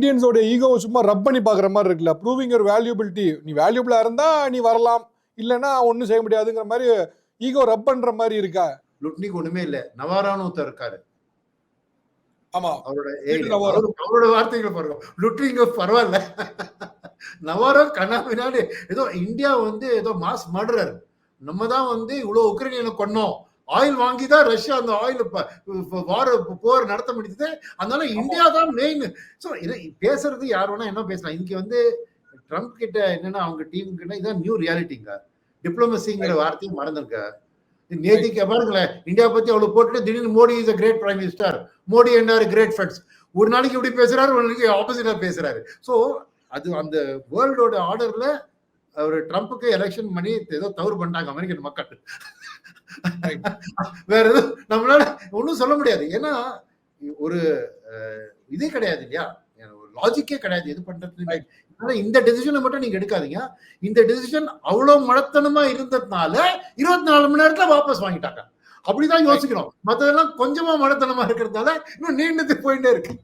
இந்தியன்ஸோட ஈகோவை சும்மா ரப் பண்ணி பாக்குற மாதிரி இருக்குல்ல. ப்ரூவிங் யுவர் வேல்யூபிலிட்டி, நீ வேல்யூபிளா இருந்தா நீ வரலாம், இல்லைன்னா ஒன்னும் செய்ய முடியாதுங்கிற மாதிரி ஈகோ ரப் பண்ற மாதிரி இருக்கா? லுட்னிக்கு ஒண்ணுமே இல்ல. நவாரான்னு ஒருத்தர் இருக்காரு. ஆமா, அவரோட வார்த்தைகள் பாருங்க. லுட்னிங்க பரவாயில்ல, நவாரோ கண்ணாபின்னாடி ஏதோ இந்தியா வந்து ஏதோ மாஸ் மர்டரர், நம்ம தான் வந்து இவ்வளவு உக்ரைனியனை கொன்னோம், ஆயில் வாங்கி தான் ரஷ்யா அந்த ஆயில் போர் நடத்த முடியுது, அதனால இந்தியா தான் மெயின். ஸோ இதை பேசுறது யார் வேணா என்ன பேசலாம். இன்னைக்கு வந்து ட்ரம்ப் கிட்ட என்னன்னா அவங்க டீம் கிட்ட இதான் நியூ ரியாலிட்டிங்க. டிப்ளமசிங்கிற வார்த்தையை மறந்துருக்க. நேத்திக்கு பாருங்களேன், இந்தியா பத்தி அவ்வளவு போட்டுட்டு திடீர்னு Modi is a great prime minister, Modi என்ன கிரேட் ஃப்ரெண்ட்ஸ், ஒரு நாளைக்கு இப்படி பேசுறாரு, ஒரு நாளைக்கு ஆப்போசிட்டா பேசுறாரு. ஸோ அது அந்த வேர்ல்டோட ஆர்டர்ல அவர் ட்ரம்ப்புக்கு எலெக்ஷன் பண்ணி ஏதோ தவறு பண்ணிட்டாங்க அமெரிக்கன் மக்கள். வேற எதுவும் நம்மளால ஒன்றும் சொல்ல முடியாது. ஏன்னா ஒரு இதே கிடையாது இல்லையா, ஒரு லாஜிக்கே கிடையாது எது பண்றது. இந்த டெசிஷனை மட்டும் நீங்க எடுக்காதீங்க. இந்த டெசிஷன் அவ்வளவு மடத்தனமா இருந்ததுனால 24 மணி நேரத்துல வாபஸ் வாங்கிட்டாங்க. அப்படிதான் யோசிக்கணும். மற்றதெல்லாம் கொஞ்சமா மடத்தனமா இருக்கிறதுனால இன்னும் நீண்டது போயிட்டே இருக்கு.